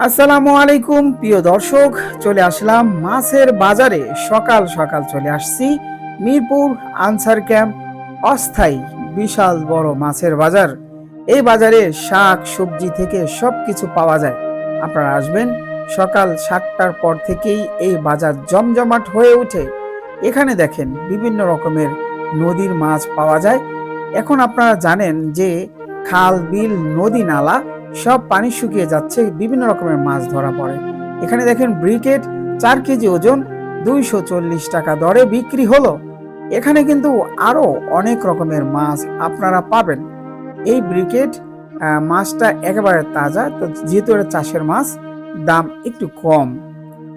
আসসালামু আলাইকুম প্রিয় দর্শক, চলে আসলাম মাছের বাজারে। সকাল সকাল চলে আসছি মিরপুর আনসার ক্যাম্প অস্থায়ী বিশাল বড় মাছের বাজার। এই বাজারে শাক সবজি থেকে সবকিছু পাওয়া যায়। আপনারা আসবেন, সকাল 7টার পর থেকেই এই বাজার জমজমাট হয়ে ওঠে। এখানে দেখেন বিভিন্ন রকমের নদীর মাছ পাওয়া যায়। এখন আপনারা জানেন যে খাল বিল নদী নালা সব পানি শুকিয়ে যাচ্ছে, বিভিন্ন রকমের মাছ ধরা পড়ে। এখানে দেখেন ব্রিকেট 4 কেজি ওজন 240 টাকা দরে বিক্রি হলো। এখানে কিন্তু আরো অনেক রকমের মাছ আপনারা পাবেন। এই ব্রিকেট মাছটা একেবারে তাজা, তো যেহেতু এটা চাষের মাছ, দাম একটু কম।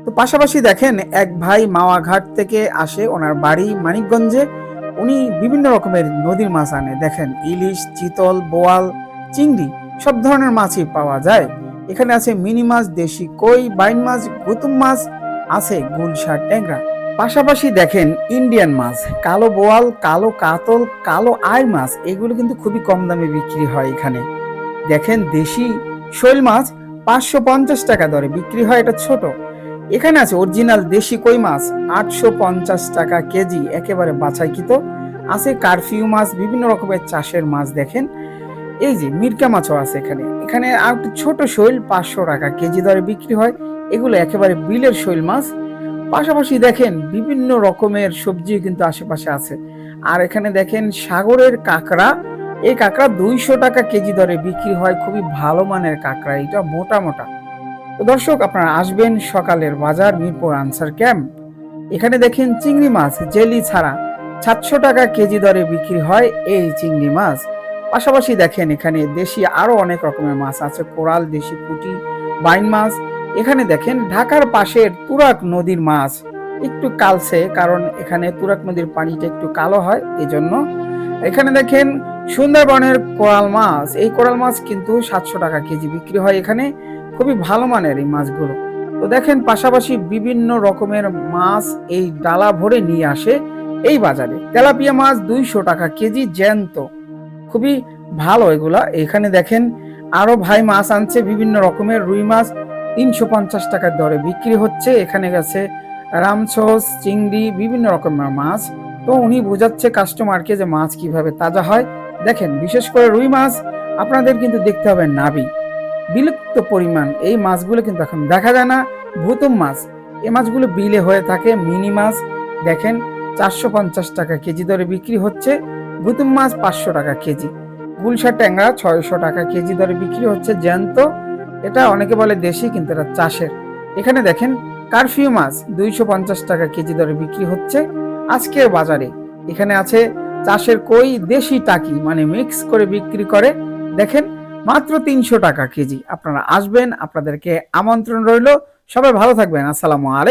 তো পাশাপাশি দেখেন এক ভাই মাওয়াঘাট থেকে আসে, ওনার বাড়ি মানিকগঞ্জে। উনি বিভিন্ন রকমের নদীর মাছ আনে। দেখেন ইলিশ, চিতল, বোয়াল, চিংড়ি সব ধরনের মাছই পাওয়া যায়। এখানে আছে মিনি মাছ, দেশি কই, বাইন মাছ, গুতুম মাছ, আছে গুলশা, ট্যাংরা। পাশাপাশি দেখেন ইন্ডিয়ান মাছ, কালো বোয়াল, কালো কাতল, কালো আই মাছ, এগুলো কিন্তু খুবই কম দামে বিক্রি হয় এখানে। দেখেন দেশি শৈল মাছ 550 টাকা দরে বিক্রি হয়, এটা ছোট। এখানে আছে অরিজিনাল দেশি কই মাছ 850 টাকা কেজি, একেবারে বাছাইকৃত। আছে কারফিউ মাছ, বিভিন্ন রকমের চাষের মাছ। দেখেন এই যে মিরকা মাছও আছে এখানে। এখানে আর একটু ছোট শৈল 500 টাকা কেজি দরে বিক্রি হয়, এগুলো একেবারে বিলের শৈল মাছ। পাশাপাশি দেখেন বিভিন্ন রকমের সবজি কিন্তু আশেপাশে আছে। আর এখানে দেখেন সাগরের কাঁকড়া, এই কাঁকড়া 200 টাকা কেজি দরে বিক্রি হয়, খুবই ভালো মানের কাঁকড়া, এটা মোটা মোটা। তো দর্শক, আপনারা আসবেন সকালের বাজার মিরপুর আনসার ক্যাম্প। এখানে দেখেন চিংড়ি মাছ জেলি ছাড়া 700 টাকা কেজি দরে বিক্রি হয় এই চিংড়ি মাছ। পাশাপাশি দেখেন এখানে দেশি আরো অনেক রকমের মাছ আছে, কোরাল, দেশি পুঁটি, বাইন মাছ। এখানে দেখেন ঢাকার পাশের তুরাগ নদীর মাছ একটু কালছে, কারণ এখানে তুরাগ নদীর পানিটা একটু কালো হয় এজন্য। এখানে দেখেন সুন্দরবনের কোরাল মাছ, এই কোরাল মাছ কিন্তু 700 টাকা কেজি বিক্রি হয় এখানে, খুবই ভালো মানের এই মাছগুলো। তো দেখেন পাশাপাশি বিভিন্ন রকমের মাছ এই ডালা ভরে নিয়ে আসে এই বাজারে। তেলাপিয়া মাছ 200 টাকা কেজি জ্যান্ত, খুবই ভালো এগুলা। এখানে দেখেন আরো ভাই মাছ আনছে, বিভিন্ন রকমের রুই মাছ 350 টাকার দরে বিক্রি হচ্ছে। এখানে গেছে রামছোস, চিংড়ি, বিভিন্ন রকমের মাছ। তো উনি বোঝাচ্ছে কাস্টমারকে যে মাছ কিভাবে তাজা হয়। দেখেন বিশেষ করে রুই মাছ আপনাদের কিন্তু দেখতে হবে নাবি, বিলুপ্ত পরিমাণ এই মাছগুলো কিন্তু এখন দেখা যায় না। ভুতুম মাছ, এই মাছগুলো বিলে হয়ে থাকে। মিনি মাছ দেখেন 450 টাকা কেজি দরে বিক্রি হচ্ছে। ভুতুম মাছ 500 টাকা কেজি। গুলশা ট্যাংরা 600 টাকা কেজি দরে বিক্রি হচ্ছে জ্যান্ত। এটা অনেকে বলে দেশি, কিন্তু এটা চাষের। এখানে দেখেন কারফিউ মাছ 250 টাকা কেজি দরে বিক্রি হচ্ছে আজকের বাজারে। এখানে আছে চাষের কই, দেশি টাকি, মানে মিক্স করে বিক্রি করে। দেখেন মাত্র 300 টাকা কেজি। আপনারা আসবেন, আপনাদেরকে আমন্ত্রণ রইল। সবাই ভালো থাকবেন। আসসালামু আলাইকুম।